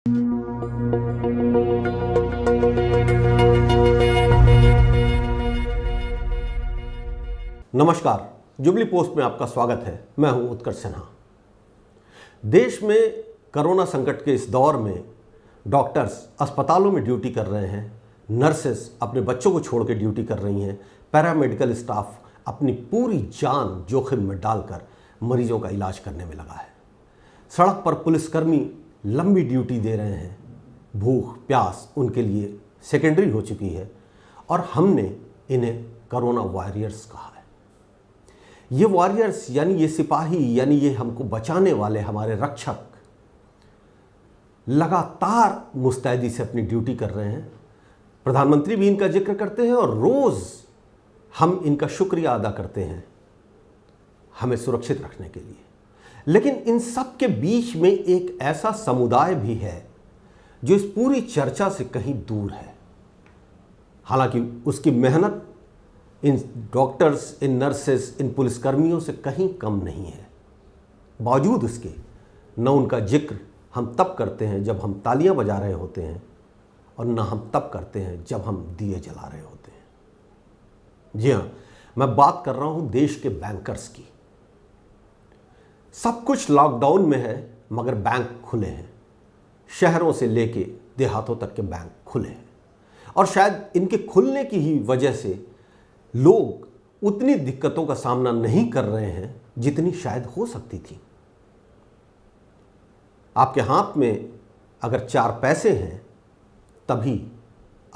नमस्कार, jubilee post में आपका स्वागत है। मैं हूं उत्कर्ष सिन्हा। देश में कोरोना संकट के इस दौर में डॉक्टर्स अस्पतालों में ड्यूटी कर रहे हैं, नर्सेस अपने बच्चों को छोड़ के ड्यूटी कर रही हैं, पैरामेडिकल स्टाफ अपनी पूरी जान जोखिम में डालकर मरीजों का इलाज करने में लगा है। सड़क पर पुलिसकर्मी लंबी ड्यूटी दे रहे हैं। भूख प्यास उनके लिए सेकेंडरी हो चुकी है और हमने इन्हें कोरोना वॉरियर्स कहा है। ये वॉरियर्स यानी ये सिपाही, यानी ये हमको बचाने वाले हमारे रक्षक लगातार मुस्तैदी से अपनी ड्यूटी कर रहे हैं। प्रधानमंत्री भी इनका जिक्र करते हैं और रोज़ हम इनका शुक्रिया अदा करते हैं हमें सुरक्षित रखने के लिए। लेकिन इन सब के बीच में एक ऐसा समुदाय भी है जो इस पूरी चर्चा से कहीं दूर है। हालांकि उसकी मेहनत इन डॉक्टर्स, इन नर्सेस, इन पुलिसकर्मियों से कहीं कम नहीं है। बावजूद उसके न उनका जिक्र हम तब करते हैं जब हम तालियां बजा रहे होते हैं और न हम तब करते हैं जब हम दिए जला रहे होते हैं। जी हाँ, मैं बात कर रहा हूं देश के बैंकर्स की। सब कुछ लॉकडाउन में है मगर बैंक खुले हैं। शहरों से लेके देहातों तक के बैंक खुले हैं और शायद इनके खुलने की ही वजह से लोग उतनी दिक्कतों का सामना नहीं कर रहे हैं जितनी शायद हो सकती थी। आपके हाथ में अगर 4 पैसे हैं तभी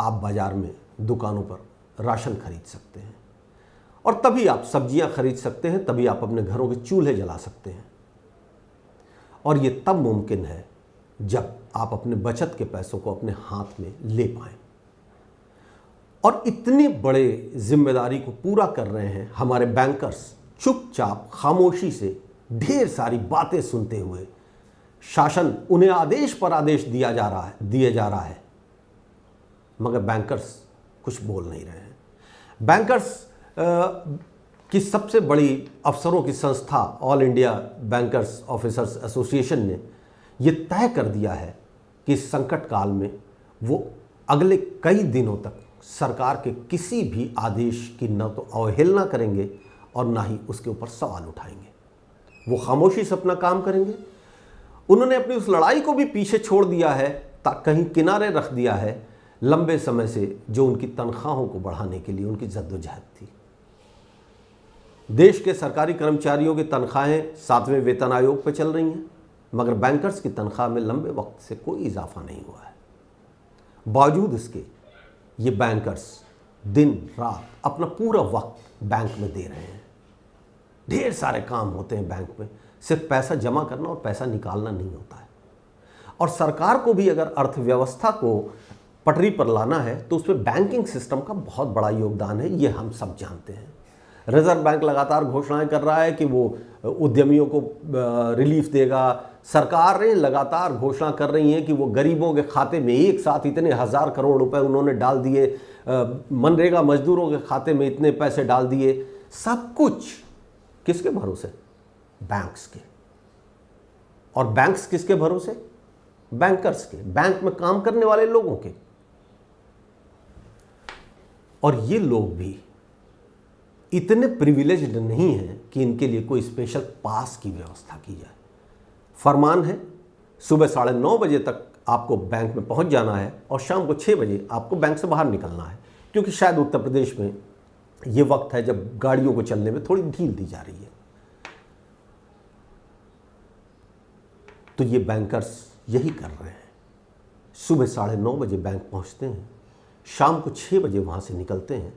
आप बाजार में दुकानों पर राशन खरीद सकते हैं और तभी आप सब्जियां खरीद सकते हैं, तभी आप अपने घरों के चूल्हे जला सकते हैं। और ये तब मुमकिन है जब आप अपने बचत के पैसों को अपने हाथ में ले पाएं। और इतनी बड़े जिम्मेदारी को पूरा कर रहे हैं हमारे बैंकर्स, चुपचाप खामोशी से ढेर सारी बातें सुनते हुए। शासन उन्हें आदेश पर आदेश दिए जा रहा है मगर बैंकर्स कुछ बोल नहीं रहे हैं। बैंकर्स की सबसे बड़ी अफसरों की संस्था all India bankers officers association ने यह तय कर दिया है कि इस संकट काल में वो अगले कई दिनों तक सरकार के किसी भी आदेश की न तो अवहेलना करेंगे और ना ही उसके ऊपर सवाल उठाएंगे। वो खामोशी से अपना काम करेंगे। उन्होंने अपनी उस लड़ाई को भी पीछे छोड़ दिया है, कहीं किनारे रख दिया है लंबे समय से, जो उनकी तनख्वाहों को बढ़ाने के लिए उनकी जद्दोजहद थी। देश के सरकारी कर्मचारियों की तनख्वाहें 7वें वेतन आयोग पर चल रही हैं मगर बैंकर्स की तनख्वाह में लंबे वक्त से कोई इजाफा नहीं हुआ है। बावजूद इसके ये बैंकर्स दिन रात अपना पूरा वक्त बैंक में दे रहे हैं। ढेर सारे काम होते हैं बैंक में, सिर्फ पैसा जमा करना और पैसा निकालना नहीं होता है। और सरकार को भी अगर अर्थव्यवस्था को पटरी पर लाना है तो उसमें बैंकिंग सिस्टम का बहुत बड़ा योगदान है, ये हम सब जानते हैं। रिजर्व बैंक लगातार घोषणाएं कर रहा है कि वो उद्यमियों को रिलीफ देगा। सरकारें लगातार घोषणा कर रही हैं कि वो गरीबों के खाते में एक साथ इतने 1000 करोड़ रुपए उन्होंने डाल दिए, मनरेगा मजदूरों के खाते में इतने पैसे डाल दिए। सब कुछ किसके भरोसे? बैंक्स के। और बैंक्स किसके भरोसे? बैंकर्स के, बैंक में काम करने वाले लोगों के। और ये लोग भी इतने प्रिविलेज्ड नहीं हैं कि इनके लिए कोई स्पेशल पास की व्यवस्था की जाए। फरमान है सुबह 9:30 बजे तक आपको बैंक में पहुंच जाना है और शाम को 6 बजे आपको बैंक से बाहर निकलना है, क्योंकि शायद उत्तर प्रदेश में ये वक्त है जब गाड़ियों को चलने में थोड़ी ढील दी जा रही है। तो ये बैंकर्स यही कर रहे हैं। सुबह 9:30 बजे बैंक पहुंचते हैं, शाम को 6 बजे वहां से निकलते हैं।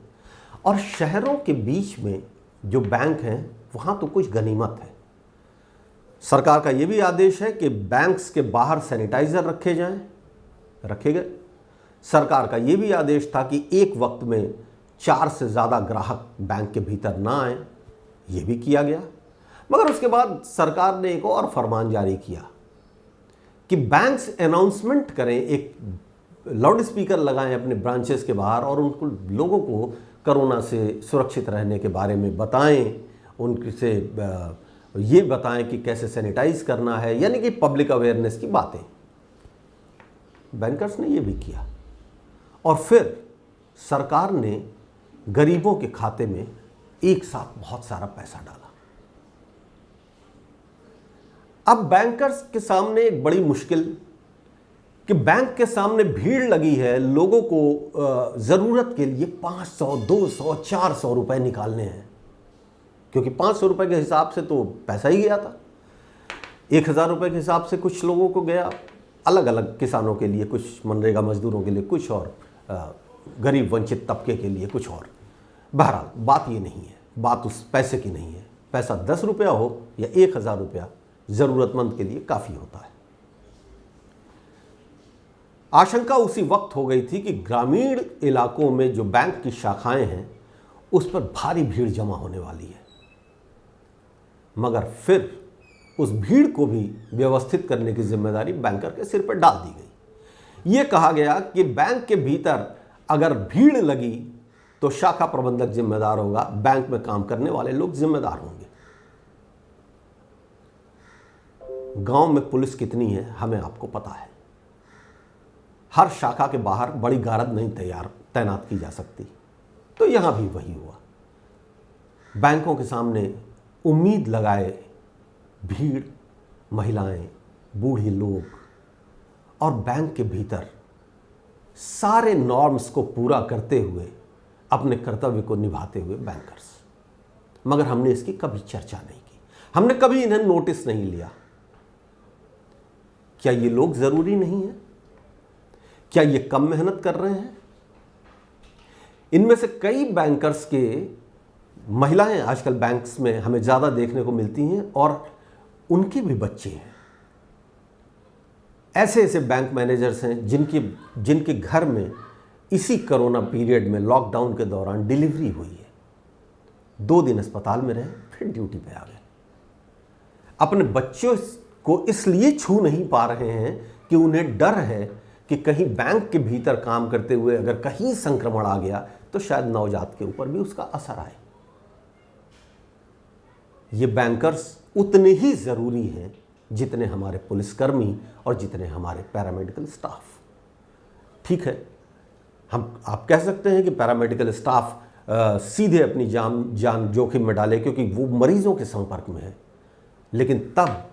और शहरों के बीच में जो बैंक हैं वहां तो कुछ गनीमत है। सरकार का यह भी आदेश है कि बैंक्स के बाहर सैनिटाइजर रखे गए। सरकार का यह भी आदेश था कि एक वक्त में 4 से ज़्यादा ग्राहक बैंक के भीतर ना आए, यह भी किया गया। मगर उसके बाद सरकार ने एक और फरमान जारी किया कि बैंक्स अनाउंसमेंट करें, एक लाउड स्पीकर लगाएं अपने ब्रांचेस के बाहर और उनको लोगों को कोरोना से सुरक्षित रहने के बारे में बताएं, उनसे ये बताएं कि कैसे सैनिटाइज करना है, यानी कि पब्लिक अवेयरनेस की बातें। बैंकर्स ने ये भी किया और फिर सरकार ने गरीबों के खाते में एक साथ बहुत सारा पैसा डाला। अब बैंकर्स के सामने एक बड़ी मुश्किल कि बैंक के सामने भीड़ लगी है, लोगों को ज़रूरत के लिए 500, 200, 400 रुपए निकालने हैं, क्योंकि 500 रुपए के हिसाब से तो पैसा ही गया था, 1000 रुपए के हिसाब से कुछ लोगों को गया, अलग अलग किसानों के लिए कुछ, मनरेगा मजदूरों के लिए कुछ, और गरीब वंचित तबके के लिए कुछ और। बहरहाल बात ये नहीं है, बात उस पैसे की नहीं है। पैसा 10 रुपया हो या 1000 रुपया, ज़रूरतमंद के लिए काफ़ी होता है। आशंका उसी वक्त हो गई थी कि ग्रामीण इलाकों में जो बैंक की शाखाएं हैं उस पर भारी भीड़ जमा होने वाली है, मगर फिर उस भीड़ को भी व्यवस्थित करने की जिम्मेदारी बैंकर के सिर पर डाल दी गई। ये कहा गया कि बैंक के भीतर अगर भीड़ लगी तो शाखा प्रबंधक जिम्मेदार होगा, बैंक में काम करने वाले लोग जिम्मेदार होंगे। गांव में पुलिस कितनी है हमें आपको पता है, हर शाखा के बाहर बड़ी गारद नहीं तैनात की जा सकती, तो यहां भी वही हुआ। बैंकों के सामने उम्मीद लगाए भीड़, महिलाएं, बूढ़े लोग, और बैंक के भीतर सारे नॉर्म्स को पूरा करते हुए अपने कर्तव्य को निभाते हुए बैंकर्स। मगर हमने इसकी कभी चर्चा नहीं की, हमने कभी इन्हें नोटिस नहीं लिया। क्या ये लोग जरूरी नहीं है? क्या ये कम मेहनत कर रहे हैं? इनमें से कई बैंकर्स के महिलाएं आजकल बैंक्स में हमें ज़्यादा देखने को मिलती हैं और उनके भी बच्चे हैं। ऐसे ऐसे बैंक मैनेजर्स हैं जिनके घर में इसी कोरोना पीरियड में, लॉकडाउन के दौरान डिलीवरी हुई है। 2 दिन अस्पताल में रहे, फिर ड्यूटी पे आ गए। अपने बच्चों को इसलिए छू नहीं पा रहे हैं कि उन्हें डर है कि कहीं बैंक के भीतर काम करते हुए अगर कहीं संक्रमण आ गया तो शायद नवजात के ऊपर भी उसका असर आए। ये बैंकर्स उतने ही ज़रूरी हैं जितने हमारे पुलिसकर्मी और जितने हमारे पैरामेडिकल स्टाफ। ठीक है, आप कह सकते हैं कि पैरामेडिकल स्टाफ सीधे अपनी जान जोखिम में डाले क्योंकि वो मरीजों के संपर्क में है, लेकिन तब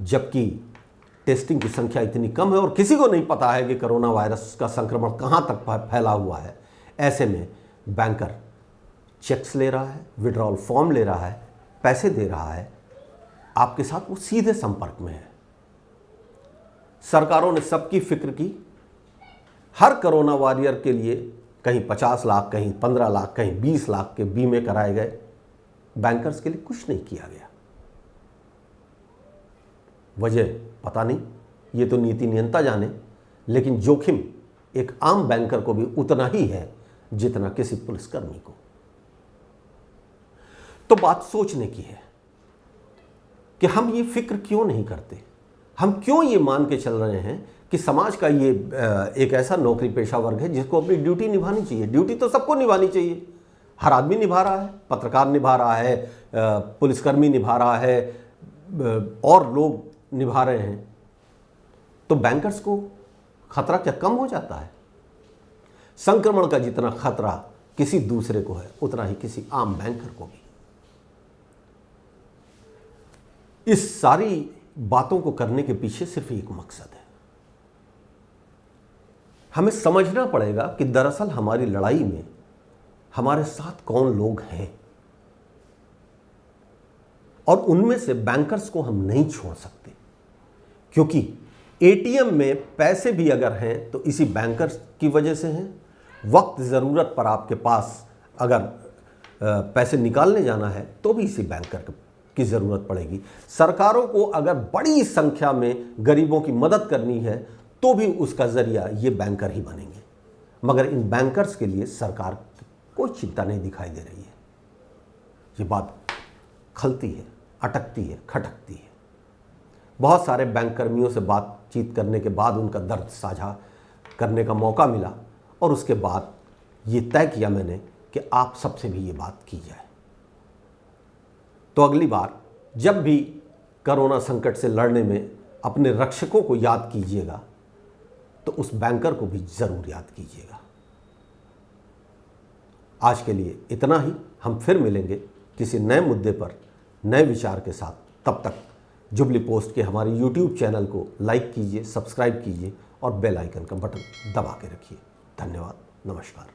जबकि टेस्टिंग की संख्या इतनी कम है और किसी को नहीं पता है कि कोरोना वायरस का संक्रमण कहाँ तक फैला हुआ है, ऐसे में बैंकर चेक्स ले रहा है, विड्रॉल फॉर्म ले रहा है, पैसे दे रहा है, आपके साथ वो सीधे संपर्क में है। सरकारों ने सबकी फिक्र की, हर कोरोना वॉरियर के लिए कहीं 50 लाख, कहीं 15 लाख, कहीं 20 लाख के बीमे कराए गए। बैंकर्स के लिए कुछ नहीं किया गया। वजह पता नहीं, ये तो नीति नियंता जाने, लेकिन जोखिम एक आम बैंकर को भी उतना ही है जितना किसी पुलिसकर्मी को। तो बात सोचने की है कि हम ये फिक्र क्यों नहीं करते। हम क्यों ये मान के चल रहे हैं कि समाज का ये एक ऐसा नौकरी पेशा वर्ग है जिसको अपनी ड्यूटी निभानी चाहिए। ड्यूटी तो सबको निभानी चाहिए, हर आदमी निभा रहा है, पत्रकार निभा रहा है, पुलिसकर्मी निभा रहा है, और लोग निभा रहे हैं। तो बैंकर्स को खतरा क्या कम हो जाता है? संक्रमण का जितना खतरा किसी दूसरे को है उतना ही किसी आम बैंकर को भी। इस सारी बातों को करने के पीछे सिर्फ एक मकसद है। हमें समझना पड़ेगा कि दरअसल हमारी लड़ाई में हमारे साथ कौन लोग हैं, और उनमें से बैंकर्स को हम नहीं छोड़ सकते, क्योंकि एटीएम में पैसे भी अगर हैं तो इसी बैंकर्स की वजह से हैं। वक्त ज़रूरत पर आपके पास अगर पैसे निकालने जाना है तो भी इसी बैंकर की ज़रूरत पड़ेगी। सरकारों को अगर बड़ी संख्या में गरीबों की मदद करनी है तो भी उसका ज़रिया ये बैंकर ही बनेंगे। मगर इन बैंकर्स के लिए सरकार कोई चिंता नहीं दिखाई दे रही है। ये बात खलती है, अटकती है, खटकती है। बहुत सारे बैंक कर्मियों से बातचीत करने के बाद उनका दर्द साझा करने का मौका मिला, और उसके बाद ये तय किया मैंने कि आप सबसे भी ये बात की जाए। तो अगली बार जब भी कोरोना संकट से लड़ने में अपने रक्षकों को याद कीजिएगा, तो उस बैंकर को भी ज़रूर याद कीजिएगा। आज के लिए इतना ही। हम फिर मिलेंगे किसी नए मुद्दे पर नए विचार के साथ। तब तक जुबली पोस्ट के हमारे YouTube चैनल को लाइक कीजिए, सब्सक्राइब कीजिए और बेल आइकन का बटन दबा के रखिए। धन्यवाद। नमस्कार।